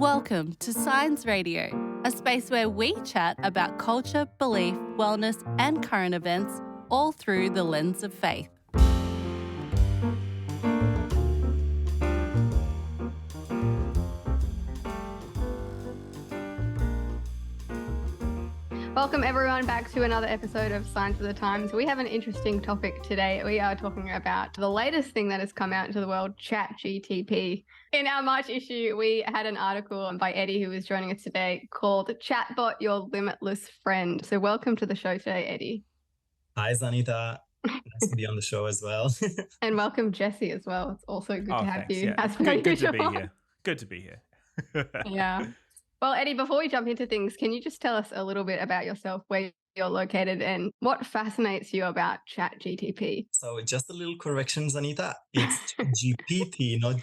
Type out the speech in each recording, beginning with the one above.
Welcome to Science Radio, a space where we chat about culture, belief, wellness, and current events, all through the lens of faith. Welcome everyone back to another episode of Science of the Times. We have an interesting topic today. We are talking about the latest thing that has come out into the world, ChatGPT. In our March issue, we had an article by Eddie, who is joining us today, called Chatbot, Your Limitless Friend. So welcome to the show today, Eddie. Hi, Zanita. Nice to be on the show as well. And welcome, Jesse, as well. It's also good to have thanks. you. Yeah. As Good to usual. be here. Good to be here. Yeah. Well, Eddie, before we jump into things, can you just tell us a little bit about yourself, where you're located and what fascinates you about ChatGPT? So just a little correction, Zanita. It's GPT, not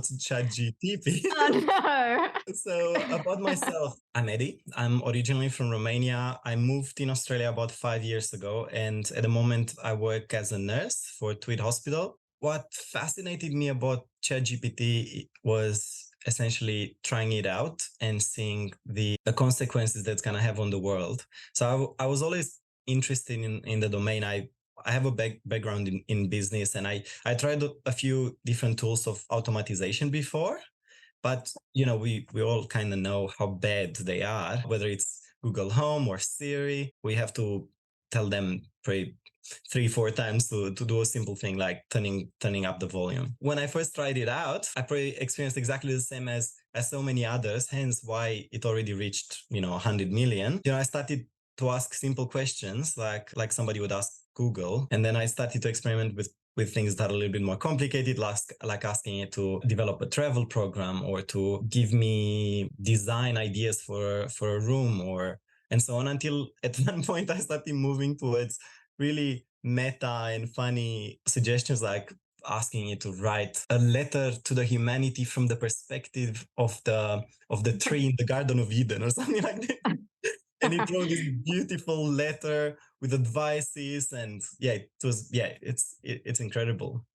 ChatGPT. Oh, no. So about myself, I'm Eddie. I'm originally from Romania. I moved in Australia about 5 years ago. And at the moment, I work as a nurse for Tweed Hospital. What fascinated me about ChatGPT was essentially trying it out and seeing the consequences that's going to have on the world. So I was always interested in the domain. I have a background in business, and I tried a few different tools of automatization before, but we all kind of know how bad they are, whether it's Google Home or Siri. We have to tell them probably 3-4 times to do a simple thing like turning up the volume. When I first tried it out, I probably experienced exactly the same as so many others, hence why it already reached 100 million. I started to ask simple questions like somebody would ask Google, and then I started to experiment with things that are a little bit more complicated, like asking it to develop a travel program or to give me design ideas for a room and so on, until at one point I started moving towards really meta and funny suggestions, like asking it to write a letter to the humanity from the perspective of the tree in the Garden of Eden or something like that. And it wrote this beautiful letter with advices, and it's incredible.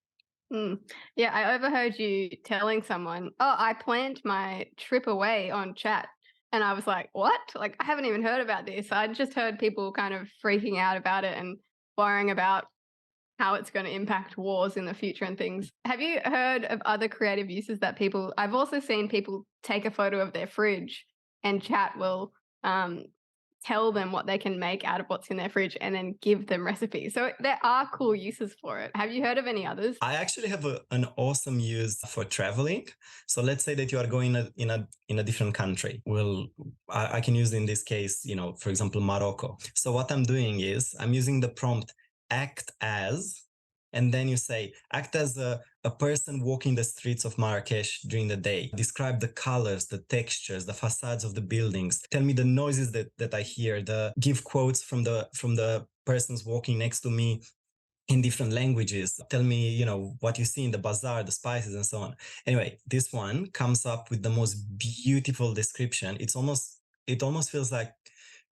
Yeah, I overheard you telling someone, I planned my trip away on chat. And I was like, what? Like, I haven't even heard about this. I just heard people kind of freaking out about it and worrying about how it's going to impact wars in the future and things. Have you heard of other creative uses that I've also seen people take a photo of their fridge and chat will tell them what they can make out of what's in their fridge and then give them recipes. So there are cool uses for it. Have you heard of any others? I actually have an awesome use for traveling. So let's say that you are going in a different country. Well, I can use in this case, for example, Morocco. So what I'm doing is I'm using the prompt act as, and then you say act as a person walking the streets of Marrakesh during the day. Describe the colors, the textures, the facades of the buildings. Tell me the noises that I hear. Give quotes from the persons walking next to me in different languages. Tell me, what you see in the bazaar, the spices and so on. Anyway, this one comes up with the most beautiful description. It almost feels like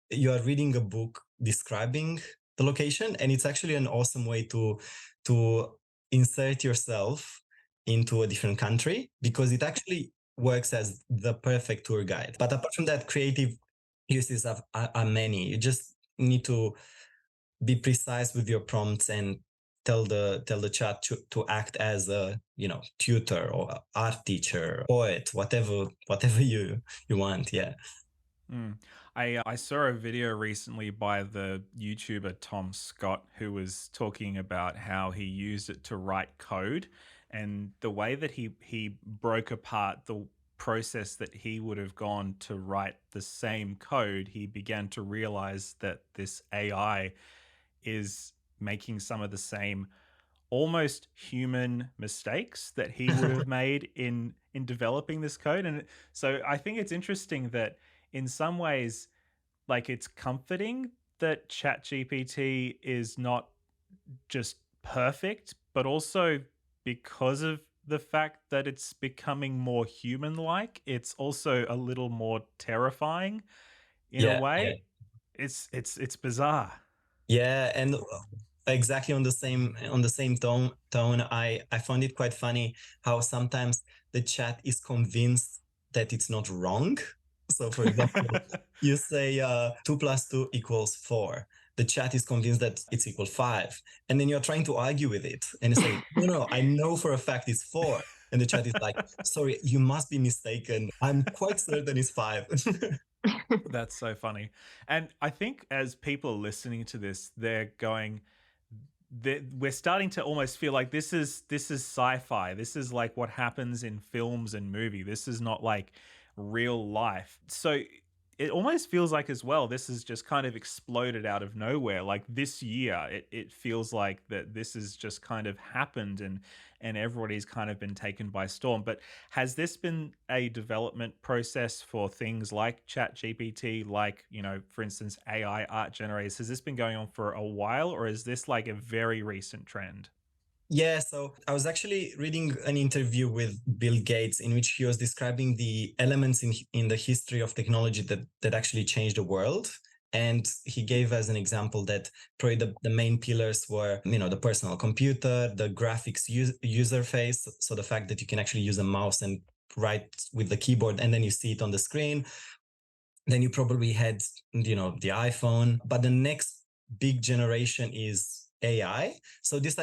you are reading a book describing the location, and it's actually an awesome way to insert yourself into a different country, because it actually works as the perfect tour guide. But apart from that, creative uses are many. You just need to be precise with your prompts and tell the chat to act as a tutor or art teacher, poet, whatever you want. Yeah. I saw a video recently by the YouTuber Tom Scott, who was talking about how he used it to write code, and the way that he broke apart the process that he would have gone to write the same code. He began to realize that this AI is making some of the same almost human mistakes that he would have made in developing this code. And so I think it's interesting that in some ways, like, it's comforting that ChatGPT is not just perfect, but also because of the fact that it's becoming more human-like, it's also a little more terrifying in a way. Yeah. It's bizarre. Yeah, and exactly on the same tone, I found it quite funny how sometimes the chat is convinced that it's not wrong. So, for example, you say 2 plus 2 equals 4. The chat is convinced that it's equal 5. And then you're trying to argue with it. And you say, no, I know for a fact it's 4. And the chat is like, sorry, you must be mistaken. I'm quite certain it's 5. That's so funny. And I think as people are listening to this, they're going, we're starting to almost feel like this is sci-fi. This is like what happens in films and movie. This is not like real life. So it almost feels like as well, this has just kind of exploded out of nowhere. Like this year, it feels like that this has just kind of happened, and everybody's kind of been taken by storm. But has this been a development process for things like ChatGPT, like, for instance, AI art generators? Has this been going on for a while, or is this like a very recent trend? Yeah, so I was actually reading an interview with Bill Gates in which he was describing the elements in the history of technology that actually changed the world. And he gave as an example that probably the main pillars were, the personal computer, the graphics user face. So the fact that you can actually use a mouse and write with the keyboard and then you see it on the screen. Then you probably had, the iPhone. But the next big generation is AI. So this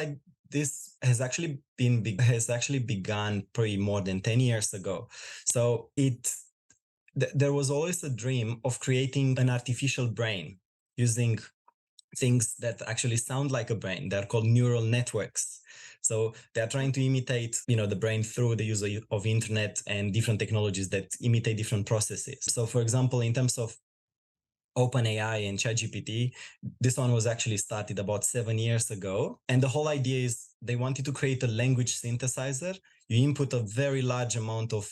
has actually begun probably more than 10 years ago. So there was always a dream of creating an artificial brain using things that actually sound like a brain. They're called neural networks. So they're trying to imitate, the brain through the use of internet and different technologies that imitate different processes. So for example, in terms of OpenAI and ChatGPT, this one was actually started about 7 years ago. And the whole idea is they wanted to create a language synthesizer. You input a very large amount of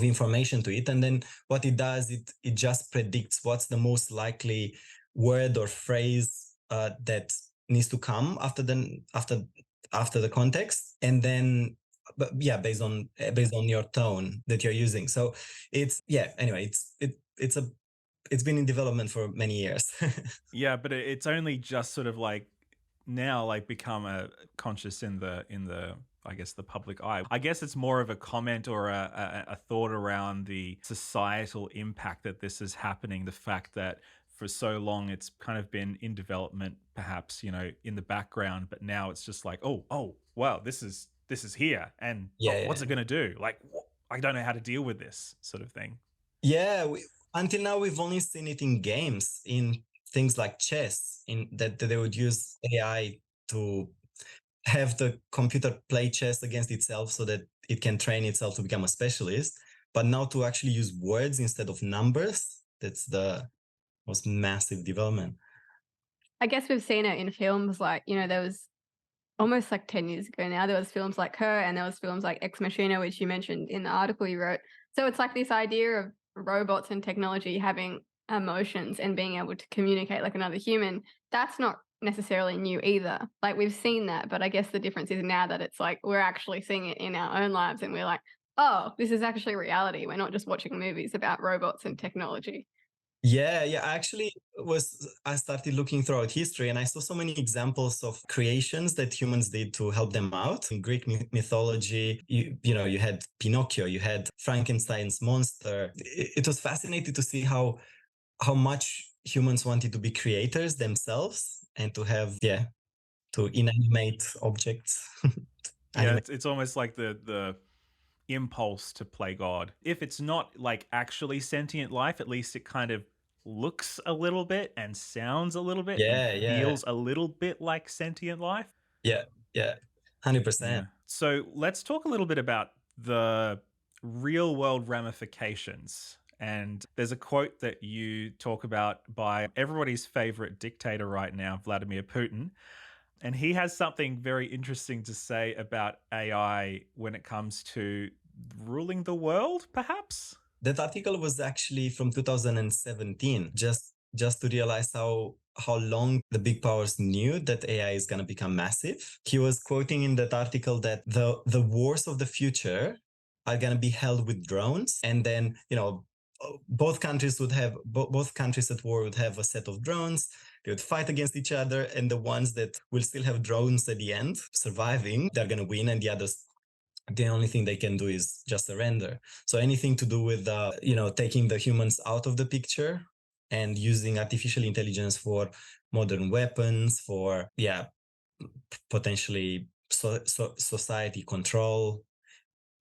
information to it. And then what it does, it just predicts what's the most likely word or phrase that needs to come after the context. And then, based on your tone that you're using. So anyway, it's been in development for many years. Yeah, but it's only just sort of like now like become a conscious in the I guess the public eye. I guess it's more of a comment or a thought around the societal impact that this is happening. The fact that for so long it's kind of been in development, perhaps, in the background, but now it's just like, oh, wow, this is here, and what's it going to do? Like, I don't know how to deal with this sort of thing. Yeah, until now we've only seen it in games, in things like chess, in that they would use AI to have the computer play chess against itself so that it can train itself to become a specialist. But now to actually use words instead of numbers, that's the most massive development. I guess we've seen it in films like, there was almost like 10 years ago now, there was films like Her, and there was films like Ex Machina, which you mentioned in the article you wrote. So it's like this idea of robots and technology having emotions and being able to communicate like another human. That's not necessarily new either. Like we've seen that, but I guess the difference is now that it's like we're actually seeing it in our own lives and we're like, oh, this is actually reality. We're not just watching movies about robots and technology. Yeah, I started looking throughout history and I saw so many examples of creations that humans did to help them out. In Greek mythology, you had Pinocchio, you had Frankenstein's monster. It was fascinating to see how much humans wanted to be creators themselves and to have, to inanimate objects. Yeah, it's almost like the impulse to play God. If it's not like actually sentient life, at least it kind of looks a little bit and sounds a little bit and feels a little bit like sentient life. Yeah, 100%. Yeah. So let's talk a little bit about the real world ramifications. And there's a quote that you talk about by everybody's favorite dictator right now, Vladimir Putin. And he has something very interesting to say about AI when it comes to ruling the world, perhaps? That article was actually from 2017, just to realize how long the big powers knew that AI is going to become massive. He was quoting in that article that the wars of the future are going to be held with drones. And then, both countries at war would have a set of drones. They would fight against each other, and the ones that will still have drones at the end surviving, they're going to win, and the others the only thing they can do is just surrender. So anything to do with, taking the humans out of the picture and using artificial intelligence for modern weapons, for, potentially society control.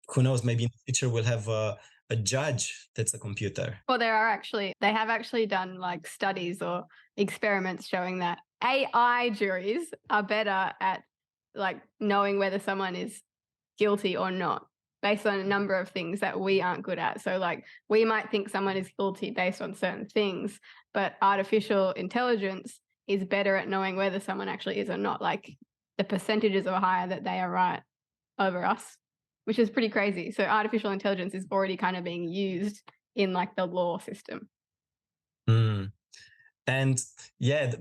Who knows, maybe in the future we'll have a judge that's a computer. Well, they have actually done like studies or experiments showing that AI juries are better at like knowing whether someone is guilty or not based on a number of things that we aren't good at. So like we might think someone is guilty based on certain things, but artificial intelligence is better at knowing whether someone actually is or not. Like the percentages are higher that they are right over us, which is pretty crazy. So artificial intelligence is already kind of being used in like the law system. Mm. And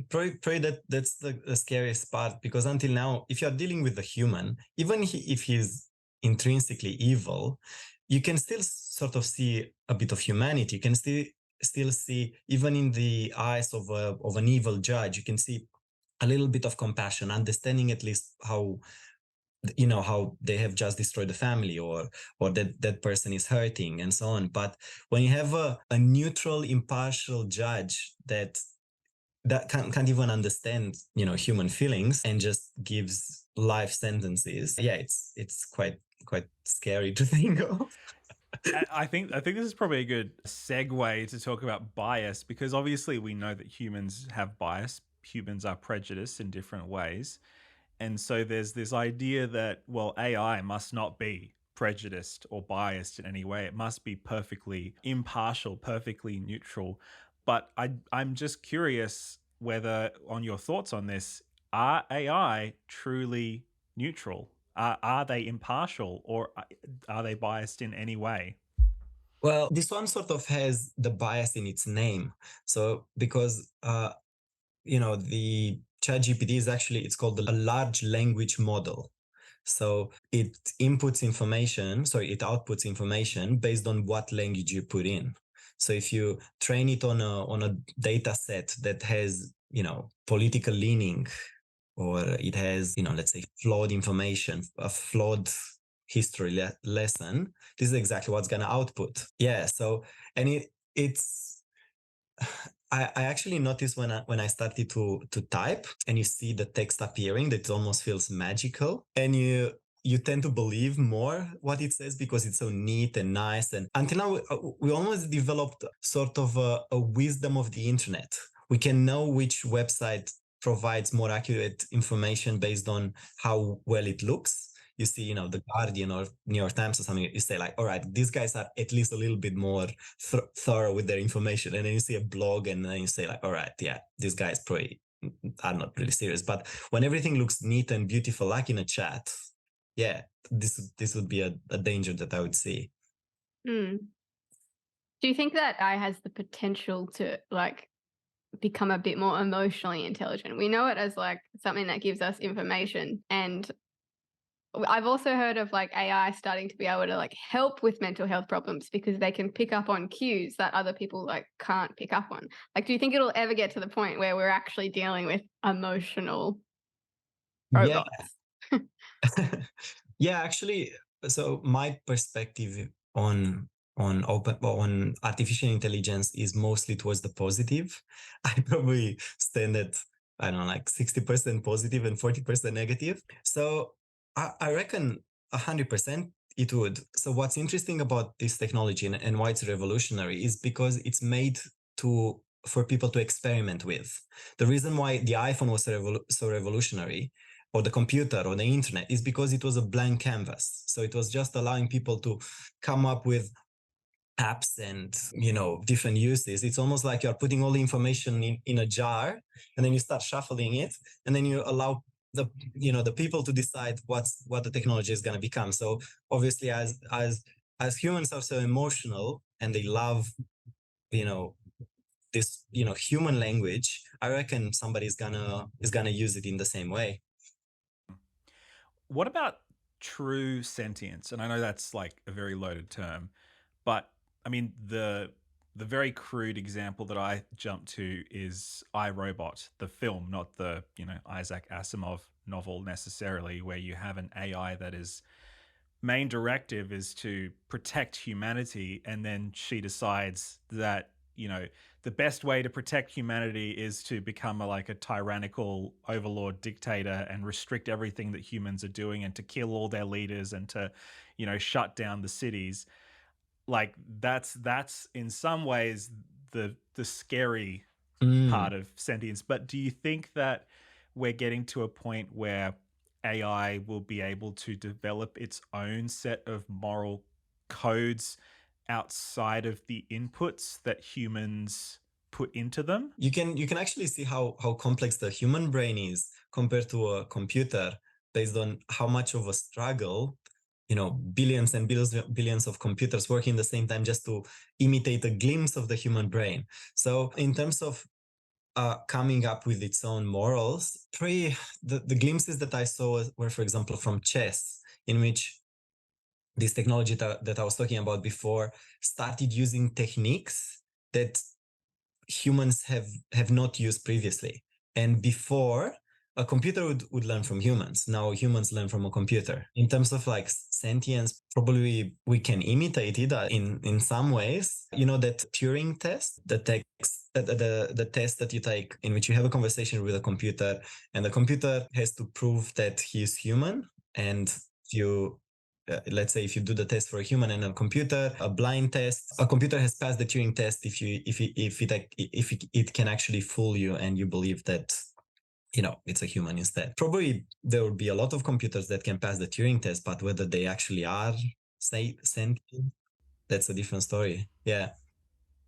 probably that's the scariest part, because until now, if you're dealing with a human, even if he's intrinsically evil, you can still sort of see a bit of humanity. You can still see, even in the eyes of an evil judge, you can see a little bit of compassion, understanding at least how they have just destroyed the family, or that person is hurting and so on. But when you have a neutral, impartial judge that can't even understand human feelings and just gives life sentences, it's quite scary to think of. I think this is probably a good segue to talk about bias, because obviously we know that humans have bias. Humans are prejudiced in different ways. And so there's this idea that, well, AI must not be prejudiced or biased in any way. It must be perfectly impartial, perfectly neutral. But I'm just curious whether, on your thoughts on this, are AI truly neutral? Are they impartial, or are they biased in any way? Well, this one sort of has the bias in its name. So because the ChatGPT is actually, it's called a large language model. So it outputs information based on what language you put in. So if you train it on a data set that has, political leaning, or it has, let's say, flawed information, a flawed history lesson, this is exactly what's going to output. Yeah. So, and it's, I actually noticed when I started to type and you see the text appearing, that it almost feels magical, and you tend to believe more what it says because it's so neat and nice. And until now, we almost developed sort of a wisdom of the internet. We can know which website provides more accurate information based on how well it looks. You see, the Guardian or New York Times or something, you say like, all right, these guys are at least a little bit more thorough with their information. And then you see a blog and then you say like, all right, yeah, these guys probably are not really serious. But when everything looks neat and beautiful, like in a chat, yeah, this would be a danger that I would see. Do you think that AI has the potential to like become a bit more emotionally intelligent? We know it as like something that gives us information, and I've also heard of like AI starting to be able to like help with mental health problems because they can pick up on cues that other people like can't pick up on. Like, do you think it'll ever get to the point where we're actually dealing with emotional robots? Yeah, actually, so my perspective on artificial intelligence is mostly towards the positive. I probably stand at, I don't know, like 60% positive and 40% negative. So I reckon 100% it would. So what's interesting about this technology and why it's revolutionary is because it's made for people to experiment with. The reason why the iPhone was so revolutionary, or the computer or the internet, is because it was a blank canvas. So it was just allowing people to come up with apps and different uses. It's almost like you're putting all the information in a jar, and then you start shuffling it, and then you allow the people to decide what the technology is going to become. So obviously, as humans are so emotional and they love this human language, I reckon somebody is gonna use it in the same way. What about true sentience? And I know that's like a very loaded term, but I mean the very crude example that I jump to is I, Robot, the film, not the Isaac Asimov novel necessarily, where you have an AI that is main directive is to protect humanity, and then she decides that, you know, the best way to protect humanity is to become like a tyrannical overlord dictator and restrict everything that humans are doing, and to kill all their leaders, and to, you know, shut down the cities. Like that's in some ways the scary part of sentience. But do you think that we're getting to a point where AI will be able to develop its own set of moral codes outside of the inputs that humans put into them? You can actually see how complex the human brain is compared to a computer based on how much of a struggle, you know, billions and billions of computers working at the same time just to imitate a glimpse of the human brain. So in terms of coming up with its own morals, the glimpses that I saw were, for example, from chess, in which this technology that I was talking about before started using techniques that humans have not used previously. And before, a computer would learn from humans. Now humans learn from a computer. In terms of like sentience, probably we can imitate it in some ways. You know, that Turing test, the test that you take in which you have a conversation with a computer, and the computer has to prove that he is human. And you let's say if you do the test for a human and a computer, a blind test, a computer has passed the Turing test if it can actually fool you and you believe that, you know, it's a human instead. Probably there will be a lot of computers that can pass the Turing test, but whether they actually are sentient, that's a different story. Yeah.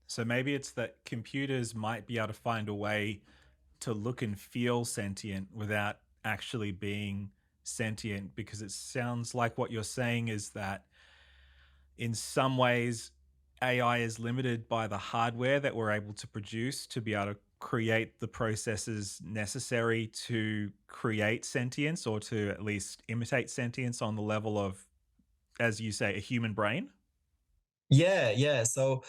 So maybe it's that computers might be able to find a way to look and feel sentient without actually being sentient, because it sounds like what you're saying is that in some ways AI is limited by the hardware that we're able to produce to be able to create the processes necessary to create sentience, or to at least imitate sentience on the level of, as you say, a human brain. Yeah. So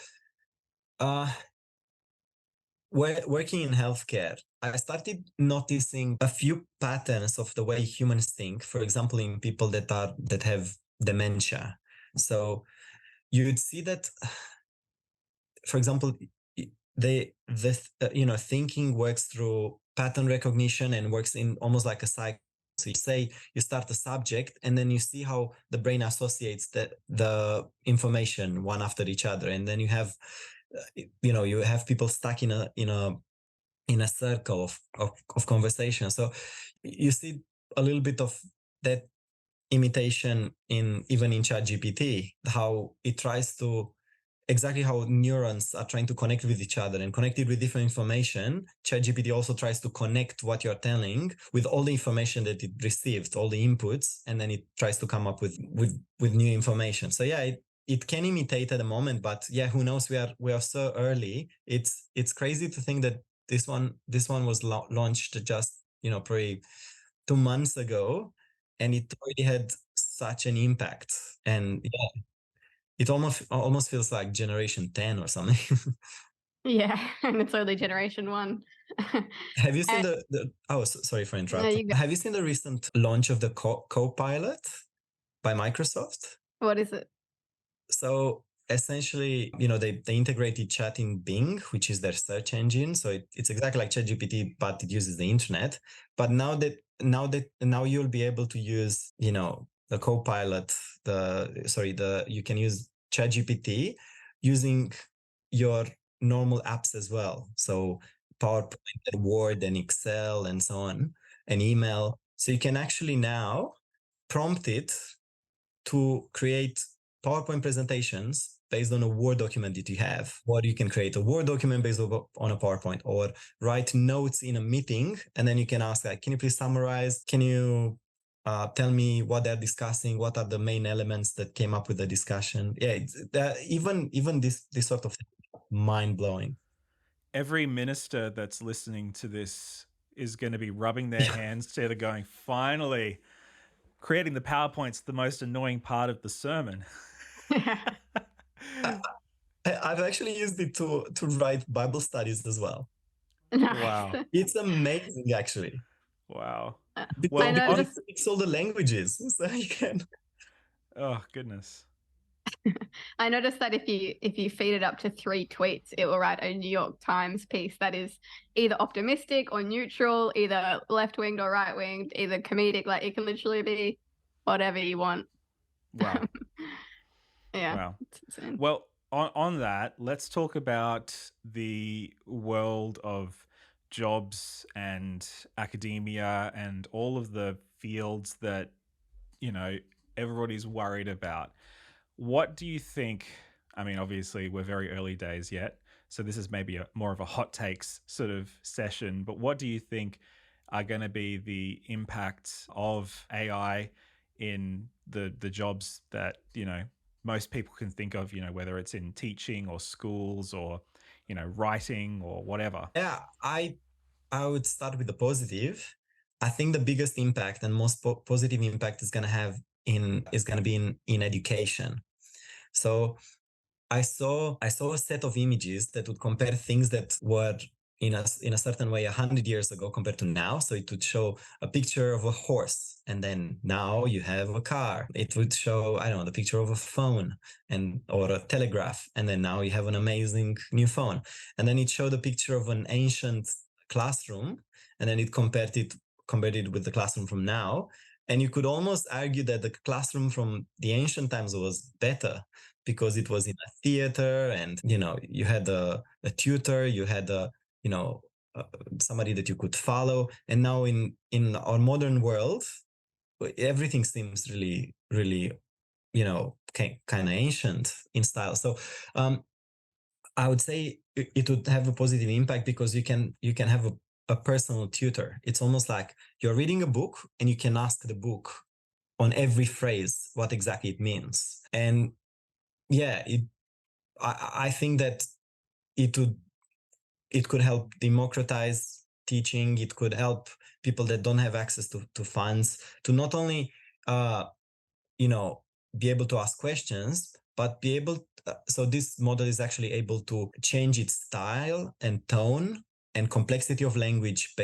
working in healthcare, I started noticing a few patterns of the way humans think. For example, in people that have dementia. So you'd see that, for example, thinking works through pattern recognition and works in almost like a cycle. So you say you start a subject, and then you see how the brain associates the information one after each other, and then you have you have people stuck in a circle of conversation. So you see a little bit of that imitation even in ChatGPT, how it tries to exactly how neurons are trying to connect with each other and connected with different information. ChatGPT also tries to connect what you're telling with all the information that it received, all the inputs, and then it tries to come up with new information. So yeah, it can imitate at the moment, but yeah, who knows? We are so early. It's crazy to think that this one was launched just, probably 2 months ago, and it already had such an impact. And yeah, it almost feels like generation 10 or something. Yeah, and it's only generation 1. Have you seen And sorry for no, interrupting. you go. Have you seen the recent launch of the Copilot by Microsoft? What is it? So essentially, they integrated chat in Bing, which is their search engine. So it's exactly like ChatGPT, but it uses the internet. But now you'll be able to use, the Copilot, you can use ChatGPT using your normal apps as well. So PowerPoint, and Word, and Excel, and so on, and email. So you can actually now prompt it to create PowerPoint presentations based on a Word document that you have. Or you can create a Word document based on a PowerPoint, or write notes in a meeting. And then you can ask, like, can you please summarize? Can you tell me what they're discussing? What are the main elements that came up with the discussion? Yeah, even this sort of mind blowing. Every minister that's listening to this is going to be rubbing their hands together going, finally, creating the PowerPoint's the most annoying part of the sermon. I've actually used it to write Bible studies as well. Nice. Wow. It's amazing, actually. Wow. Because I noticed. it speaks all the languages, so you can. Oh, goodness. I noticed that if you feed it up to 3 tweets, it will write a New York Times piece that is either optimistic or neutral, either left-winged or right-winged, either comedic. Like, it can literally be whatever you want. Wow. Yeah, Wow. it's insane. Well, on that, let's talk about the world of jobs and academia and all of the fields that, you know, everybody's worried about. What do you think? I mean, obviously, we're very early days yet, so this is maybe more of a hot takes sort of session, but what do you think are going to be the impacts of AI in the jobs that, most people can think of, whether it's in teaching or schools or, writing or whatever? Yeah, I would start with the positive. I think the biggest impact and most positive impact is going to have is going to be in education. So I saw a set of images that would compare things that were in a certain way 100 years ago compared to now. So it would show a picture of a horse, and then now you have a car. It would show, I don't know, the picture of a phone or a telegraph, and then now you have an amazing new phone. And then it showed a picture of an ancient classroom, and then it compared it with the classroom from now. And you could almost argue that the classroom from the ancient times was better because it was in a theater, and you had a tutor, you had uh, somebody that you could follow. And now in our modern world, everything seems really, really, kind of ancient in style. So I would say it would have a positive impact because you can have a personal tutor. It's almost like you're reading a book and you can ask the book on every phrase what exactly it means. And yeah, I think that it would it could help democratize teaching. It could help people that don't have access to funds to not only uh, be able to ask questions, but be able. So this model is actually able to change its style and tone and complexity of language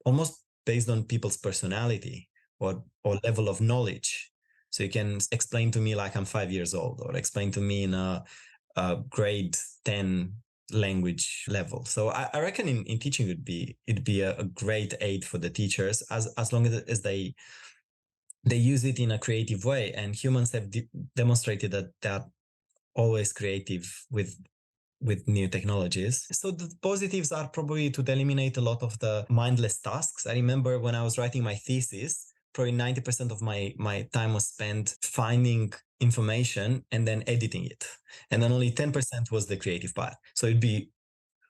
almost based on people's personality or level of knowledge. So you can explain to me like I'm 5 years old, or explain to me in a grade 10 language level. So I reckon in teaching it'd be a great aid for the teachers as long as they use it in a creative way. And humans have demonstrated that they're always creative with new technologies. So the positives are probably to eliminate a lot of the mindless tasks. I remember when I was writing my thesis, probably 90% of my time was spent finding information and then editing it. And then only 10% was the creative part. So it'd be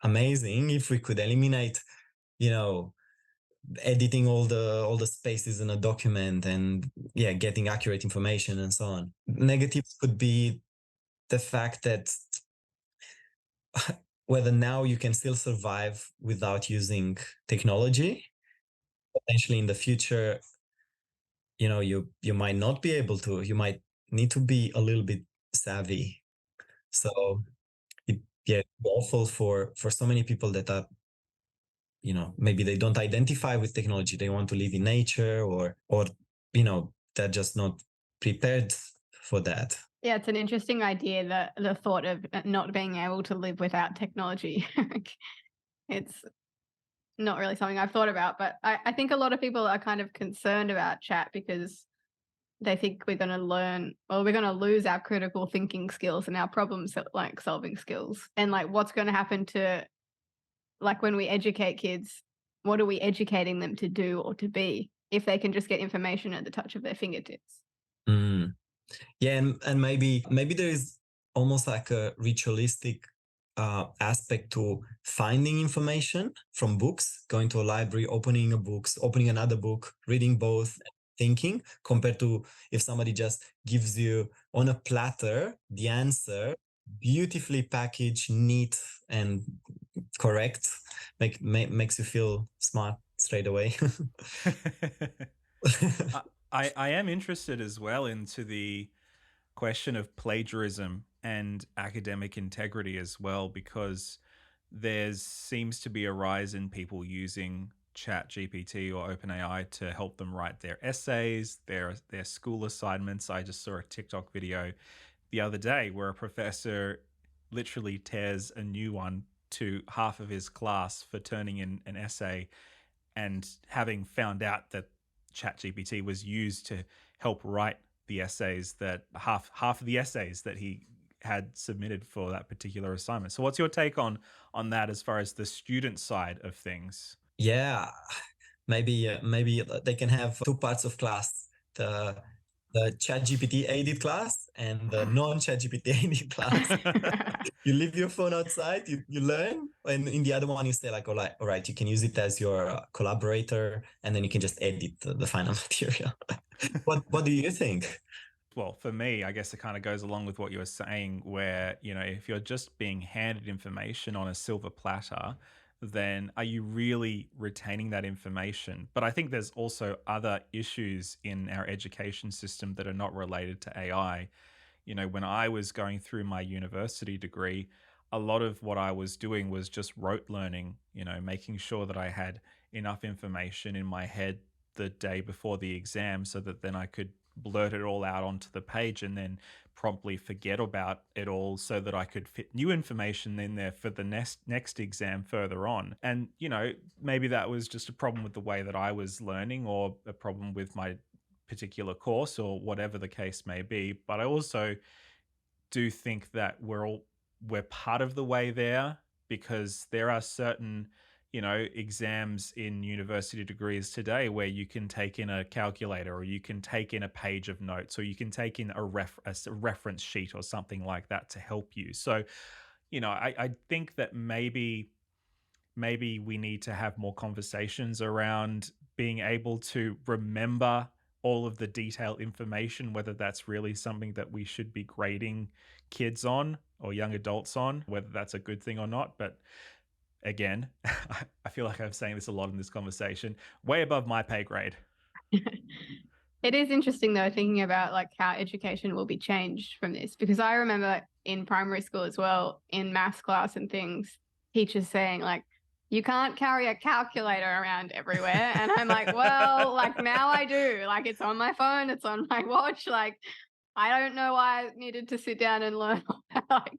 amazing if we could eliminate, editing all the spaces in a document and getting accurate information and so on. Negatives could be the fact that whether now you can still survive without using technology. Potentially in the future, you might not be able to. You might need to be a little bit savvy. So it's awful for so many people that are, maybe they don't identify with technology. They want to live in nature, or they're just not prepared for that. Yeah, it's an interesting idea, that the thought of not being able to live without technology. It's not really something I've thought about, but I think a lot of people are kind of concerned about chat because they think we're going to learn, or we're going to lose our critical thinking skills and our like solving skills. And like, what's going to happen to, like, when we educate kids, what are we educating them to do or to be if they can just get information at the touch of their fingertips? Mm. Yeah, and maybe there is almost like a ritualistic aspect to finding information from books, going to a library, opening opening another book, reading both, thinking, compared to if somebody just gives you on a platter the answer, beautifully packaged, neat, and correct, makes you feel smart straight away. I am interested as well into the question of plagiarism and academic integrity as well, because there seems to be a rise in people using Chat GPT or OpenAI to help them write their essays, their school assignments. I just saw a TikTok video the other day where a professor literally tears a new one to half of his class for turning in an essay, and having found out that ChatGPT was used to help write the essays, that half of the essays that he had submitted for that particular assignment. So what's your take on that as far as the student side of things? Yeah, maybe they can have two parts of class: the ChatGPT aided class and the non-ChatGPT aided class. You leave your phone outside, you learn, and in the other one you say like, all right, you can use it as your collaborator, and then you can just edit the final material. What do you think? Well, for me, I guess it kind of goes along with what you were saying, where, if you're just being handed information on a silver platter, then are you really retaining that information? But I think there's also other issues in our education system that are not related to AI. When I was going through my university degree, a lot of what I was doing was just rote learning, making sure that I had enough information in my head the day before the exam so that then I could blurt it all out onto the page and then promptly forget about it all so that I could fit new information in there for the next exam further on. And, maybe that was just a problem with the way that I was learning, or a problem with my particular course, or whatever the case may be. But I also do think that we're part of the way there, because there are certain exams in university degrees today where you can take in a calculator, or you can take in a page of notes, or you can take in a reference sheet or something like that to help you. So I think that maybe we need to have more conversations around being able to remember all of the detailed information, whether that's really something that we should be grading kids on or young adults on, whether that's a good thing or not. But again, I feel like I'm saying this a lot in this conversation, way above my pay grade. It is interesting though, thinking about like how education will be changed from this, because I remember in primary school as well, in maths class and things, teachers saying like, you can't carry a calculator around everywhere. And I'm like, well, like now I do, like it's on my phone, it's on my watch. Like, I don't know why I needed to sit down and learn all that. Like,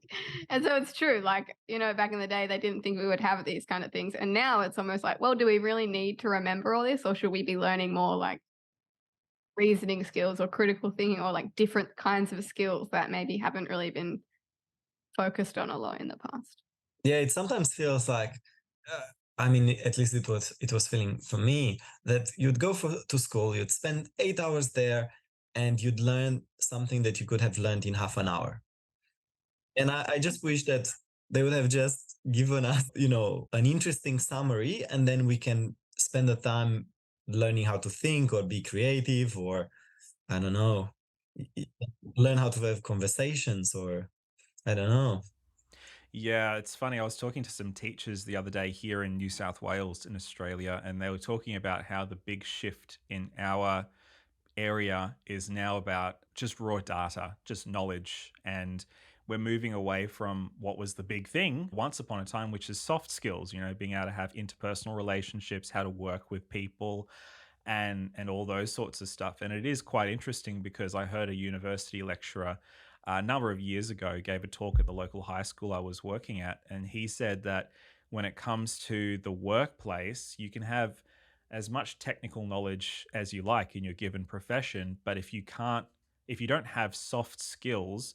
and so it's true. Like, back in the day, they didn't think we would have these kind of things. And now it's almost like, well, do we really need to remember all this? Or should we be learning more like reasoning skills or critical thinking, or like different kinds of skills that maybe haven't really been focused on a lot in the past? Yeah, it sometimes feels like, at least it was feeling for me, that you'd go to school, you'd spend 8 hours there, and you'd learn something that you could have learned in half an hour. And I just wish that they would have just given us, an interesting summary, and then we can spend the time learning how to think or be creative, or I don't know, learn how to have conversations, or I don't know. Yeah, it's funny. I was talking to some teachers the other day here in New South Wales in Australia, and they were talking about how the big shift in our area is now about just raw data, just knowledge. And we're moving away from what was the big thing once upon a time, which is soft skills, being able to have interpersonal relationships, how to work with people, and all those sorts of stuff. And it is quite interesting, because I heard a university lecturer a number of years ago gave a talk at the local high school I was working at, and he said that when it comes to the workplace, you can have as much technical knowledge as you like in your given profession, but if you don't have soft skills,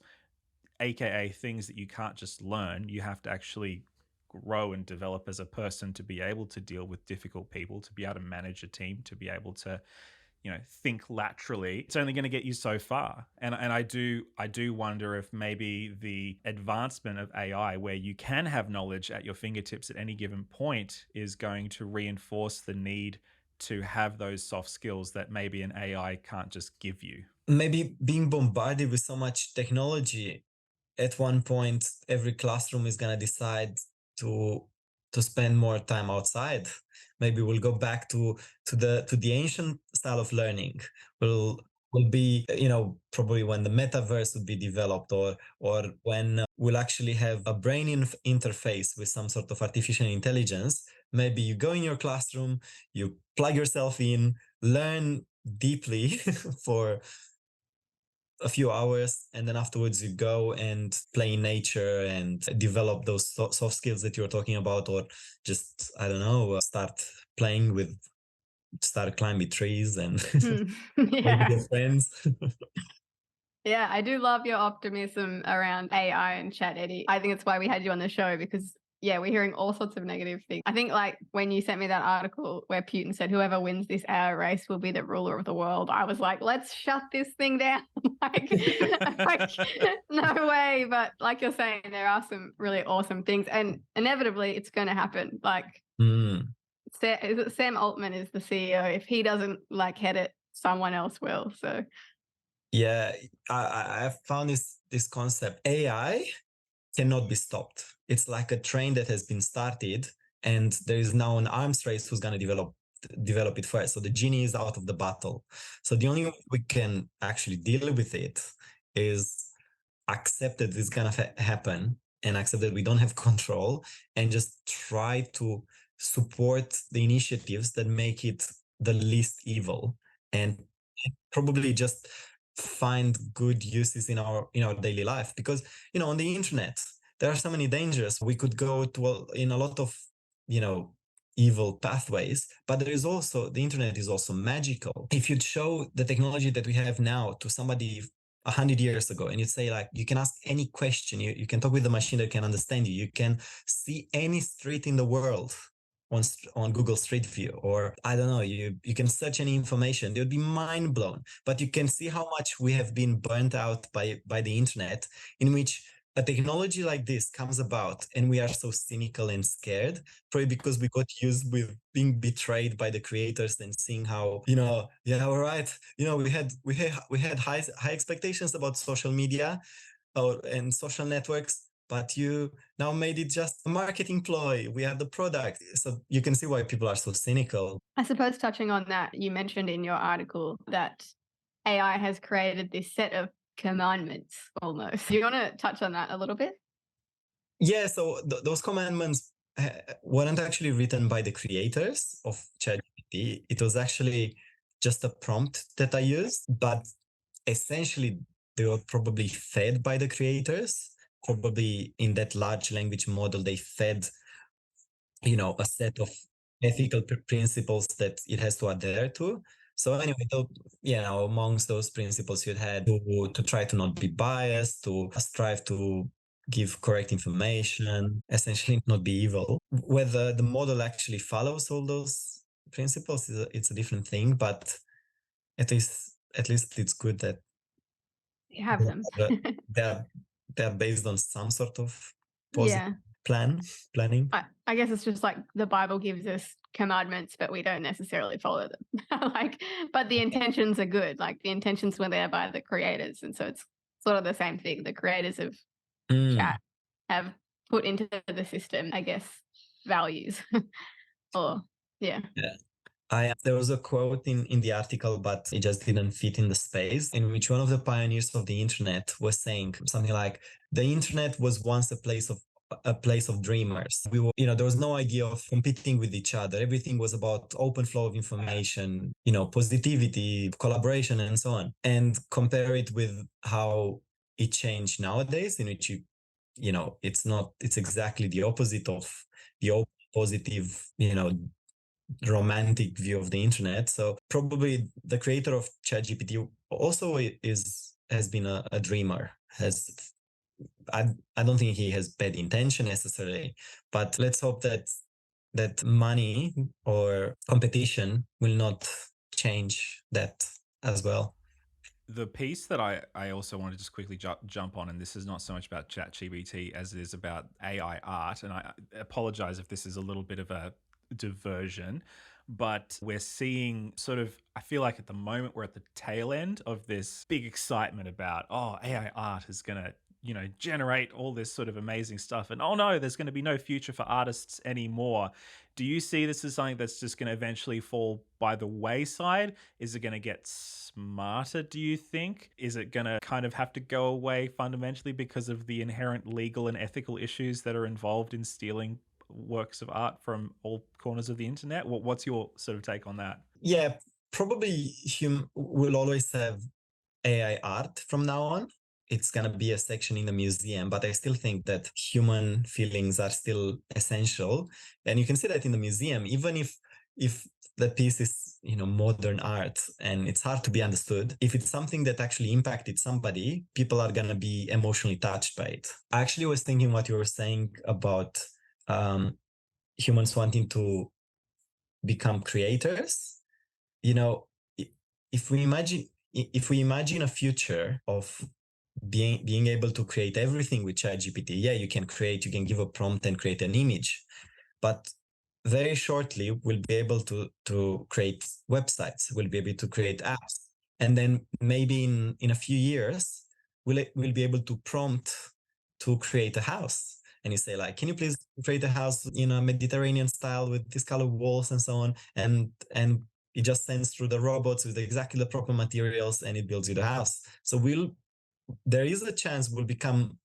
aka things that you can't just learn, you have to actually grow and develop as a person to be able to deal with difficult people, to be able to manage a team, to be able to think laterally. It's only going to get you so far. And I do wonder if maybe the advancement of AI, where you can have knowledge at your fingertips at any given point, is going to reinforce the need to have those soft skills that maybe an AI can't just give you. Maybe being bombarded with so much technology, at one point every classroom is going to decide to spend more time outside. Maybe we'll go back to the ancient style of learning. Will be, probably when the metaverse will be developed, or when we'll actually have a brain interface with some sort of artificial intelligence maybe you go in your classroom, you plug yourself in, learn deeply for a few hours, and then afterwards you go and play in nature and develop those soft skills that you're talking about, or just, I don't know, start climbing trees and play with Yeah. your friends. Yeah, I do love your optimism around AI and chat, Eddie. I think it's why we had you on the show because, yeah, we're hearing all sorts of negative things. I think, like, when you sent me that article where Putin said whoever wins this AI race will be the ruler of the world, I was like, let's shut this thing down. like, no way. But like you're saying, there are some really awesome things, and inevitably it's going to happen. Like, Mm. Sam Altman is the CEO. If he doesn't like head it, someone else will. So Yeah, I've found this concept. AI cannot be stopped. It's like a train that has been started, and there is now an arms race who's going to develop it first. So the genie is out of the bottle. So the only way we can actually deal with it is accept that it's going to happen, and accept that we don't have control, and just try to support the initiatives that make it the least evil, and probably just find good uses in our daily life. Because on the internet there are so many dangers. We could go in a lot of you know evil pathways, but the internet is also magical. If you'd show the technology that we have now to somebody 100 years ago, and you'd say, like, you can ask any question, you can talk with the machine that can understand you, you can see any street in the world on Google Street View, or I don't know, you can search any information, they would be mind blown. But you can see how much we have been burnt out by the internet, in which a technology like this comes about and we are so cynical and scared, probably because we got used with being betrayed by the creators and seeing how, yeah, all right, we had high expectations about social media and social networks, but you now made it just a marketing ploy. We are the product. So you can see why people are so cynical. I suppose touching on that, you mentioned in your article that AI has created this set of commandments almost. Do you want to touch on that a little bit? Yeah, so those commandments weren't actually written by the creators of ChatGPT. It was actually just a prompt that I used, but essentially they were probably fed by the creators. Probably in that large language model, they fed a set of ethical principles that it has to adhere to. So anyway, amongst those principles, you had to try to not be biased, to strive to give correct information, essentially not be evil. Whether the model actually follows all those principles it's a different thing, but at least it's good that You have them. they're they're based on some sort of positive Yeah. planning. I guess it's just like the Bible gives us commandments, but we don't necessarily follow them. But the intentions are good. Like the intentions were there by the creators. And so it's sort of the same thing. The creators of chat have put into the system, I guess, values. Or yeah. There was a quote in the article, but it just didn't fit in the space, in which one of the pioneers of the internet was saying something like, the internet was once a place of dreamers. There was no idea of competing with each other. Everything was about open flow of information, positivity, collaboration, and so on. And compare it with how it changed nowadays, in which it's exactly the opposite of the open, positive, romantic view of the internet. So probably the creator of ChatGPT also has been a dreamer. I don't think he has bad intention necessarily, but let's hope that money or competition will not change that as well. The piece that I also want to just quickly jump on, and this is not so much about ChatGPT as it is about AI art, and I apologize if this is a little bit of a diversion, but we're seeing sort of, I feel like at the moment we're at the tail end of this big excitement about, AI art is going to generate all this sort of amazing stuff, and oh no, there's going to be no future for artists anymore. Do you see this as something that's just going to eventually fall by the wayside? Is it going to get smarter, do you think? Is it going to kind of have to go away fundamentally because of the inherent legal and ethical issues that are involved in stealing works of art from all corners of the internet? What's your sort of take on that? Yeah, probably we'll always have AI art from now on. It's going to be a section in the museum, but I still think that human feelings are still essential. And you can see that in the museum, even if the piece is, modern art and it's hard to be understood, if it's something that actually impacted somebody, people are going to be emotionally touched by it. I actually was thinking what you were saying about humans wanting to become creators. If we imagine a future of being able to create everything with ChatGPT, you can give a prompt and create an image, but very shortly we'll be able to create websites, we'll be able to create apps, and then maybe in a few years we'll be able to prompt to create a house. And you say, like, can you please create a house in a Mediterranean style with this color walls and so on, and it just sends through the robots with exactly the proper materials and it builds you the house. So there is a chance we'll become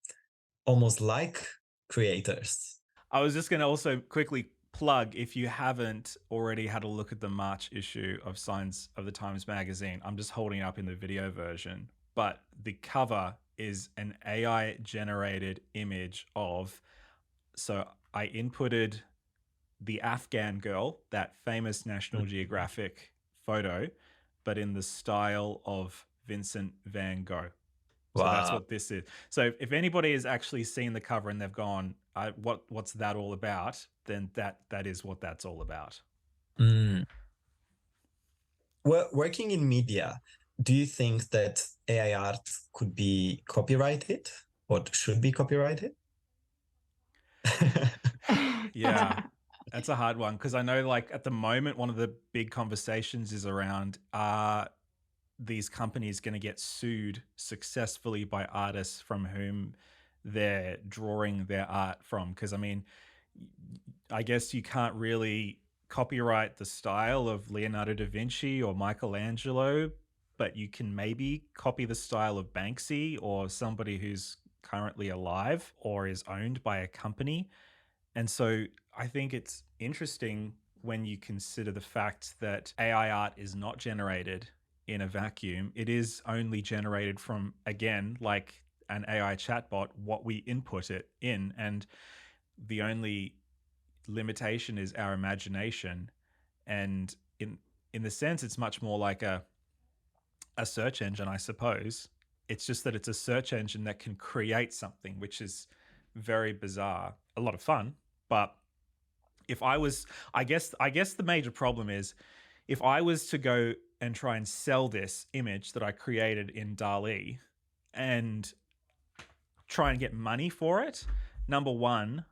almost like creators. I was just going to also quickly plug, if you haven't already had a look at the March issue of Signs of the Times magazine, I'm just holding it up in the video version, but the cover is an AI generated image of, so I inputted the Afghan girl, that famous National Geographic photo, but in the style of Vincent van Gogh. So that's what this is. So if anybody has actually seen the cover and they've gone, what's that all about? Then that is what that's all about. Well, working in media, do you think that AI art could be copyrighted or should be copyrighted? Yeah, that's a hard one, because I know, like, at the moment, one of the big conversations is around, these companies going to get sued successfully by artists from whom they're drawing their art from? Because, I mean, I guess you can't really copyright the style of Leonardo da Vinci or Michelangelo, but you can maybe copy the style of Banksy or somebody who's currently alive or is owned by a company. And so I think it's interesting when you consider the fact that AI art is not generated in a vacuum. It is only generated from, again, like an AI chatbot, what we input it in. And the only limitation is our imagination. And in the sense, it's much more like a search engine, I suppose. It's just that it's a search engine that can create something, which is very bizarre, a lot of fun. But if I was, I guess the major problem is, if I was to go and try and sell this image that I created in DALL-E and try and get money for it, number one,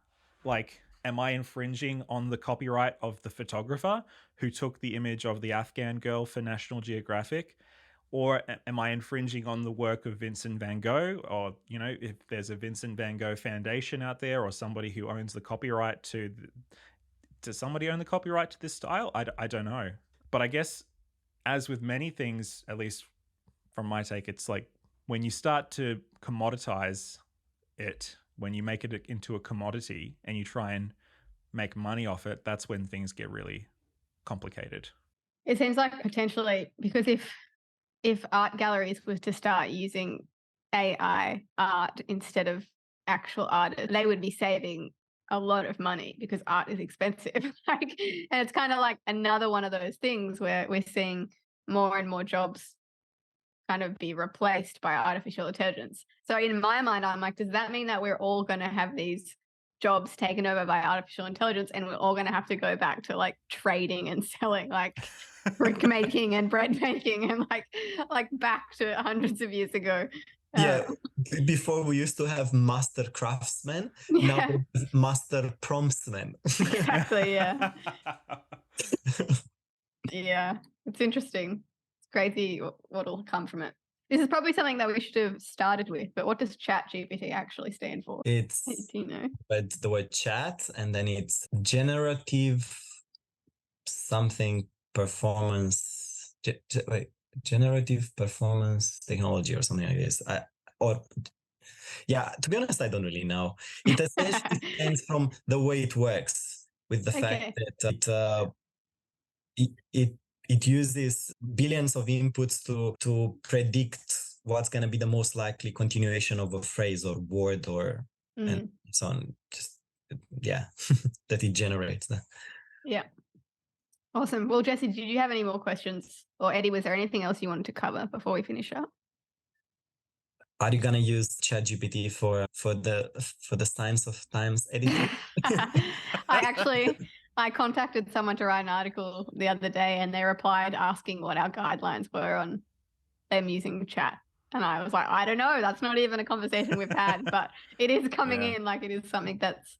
like, am I infringing on the copyright of the photographer who took the image of the Afghan girl for National Geographic? Or am I infringing on the work of Vincent van Gogh? Or, if there's a Vincent van Gogh Foundation out there, or somebody who owns the copyright does somebody own the copyright to this style? I don't know. But I guess, as with many things, at least from my take, it's like when you start to commoditize it, when you make it into a commodity and you try and make money off it, that's when things get really complicated. It seems like potentially, because if art galleries was to start using AI art instead of actual artists, they would be saving a lot of money, because art is expensive. And it's kind of like another one of those things where we're seeing more and more jobs kind of be replaced by artificial intelligence. So in my mind, I'm like, does that mean that we're all going to have these jobs taken over by artificial intelligence, and we're all going to have to go back to like trading and selling, like brick making and bread making, and like back to hundreds of years ago? Before we used to have master craftsmen, now we have master promptsmen. Exactly. Yeah. Yeah, it's interesting. It's crazy what'll come from it. This is probably something that we should have started with, but what does ChatGPT actually stand for? It's but the word chat, and then it's generative something performance, generative performance technology or something like this. Yeah, to be honest, I don't really know. It essentially depends from the way it works, with the fact Okay. that it uses billions of inputs to predict what's going to be the most likely continuation of a phrase or word or and Mm, so on. Just yeah, that it generates that. yeah. Awesome. Well, Jesse, did you have any more questions? Or Eddie, was there anything else you wanted to cover before we finish up? Are you gonna use ChatGPT for the Science of Times editing? I contacted someone to write an article the other day, and they replied asking what our guidelines were on them using chat. And I was like, I don't know. That's not even a conversation we've had, but it is coming Yeah. in. Like, it is something that's,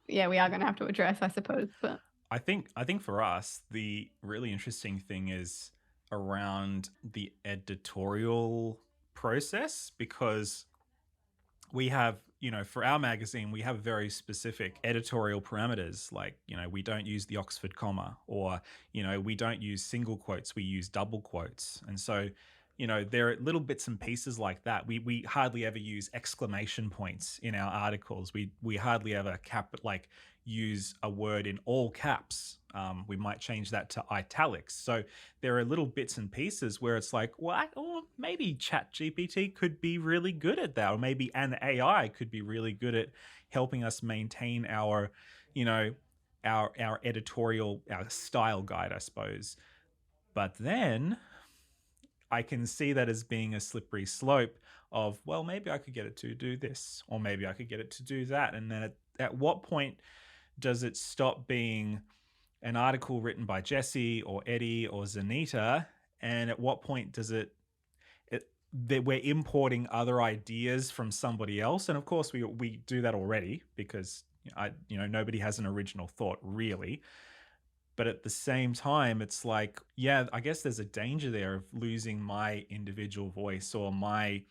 we are going to have to address, I suppose. But I think for us, the really interesting thing is around the editorial process, because we have, for our magazine, we have very specific editorial parameters. Like, we don't use the Oxford comma, or, we don't use single quotes, we use double quotes. And so, there are little bits and pieces like that. We hardly ever use exclamation points in our articles. We hardly ever use a word in all caps. We might change that to italics. So there are little bits and pieces where it's like, well, or maybe ChatGPT could be really good at that, or maybe an AI could be really good at helping us maintain our, our editorial, our style guide, I suppose. But then I can see that as being a slippery slope of, well, maybe I could get it to do this, or maybe I could get it to do that. And then at what point does it stop being an article written by Jesse or Eddie or Zanita? And at what point does that we're importing other ideas from somebody else? And of course we do that already, because nobody has an original thought, really. But at the same time, it's like, yeah, I guess there's a danger there of losing my individual voice or my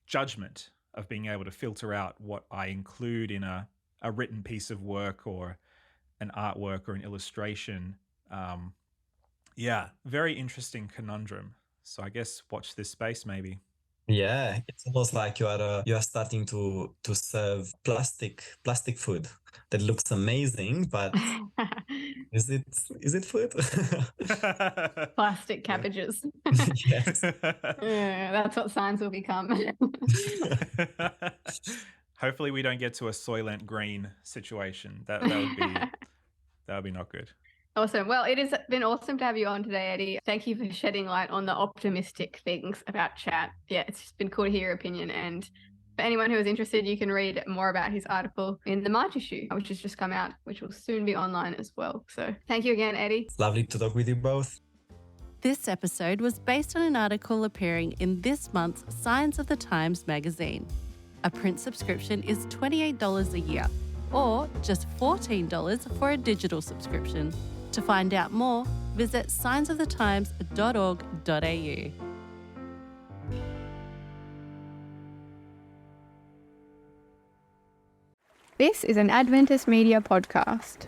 judgment of being able to filter out what I include in a written piece of work or an artwork or an illustration. Very interesting conundrum. So I guess watch this space, maybe. Yeah, it's almost like you are starting to serve plastic food that looks amazing, but is it food? plastic cabbages. Yes. Yeah, that's what science will become. Hopefully we don't get to a Soylent Green situation. That would be not good. Awesome. Well, it has been awesome to have you on today, Eddie. Thank you for shedding light on the optimistic things about chat. Yeah, it's just been cool to hear your opinion. And for anyone who is interested, you can read more about his article in the March issue, which has just come out, which will soon be online as well. So thank you again, Eddie. It's lovely to talk with you both. This episode was based on an article appearing in this month's Science of the Times magazine. A print subscription is $28 a year, or just $14 for a digital subscription. To find out more, visit scienceofthetimes.org.au. This is an Adventist Media podcast.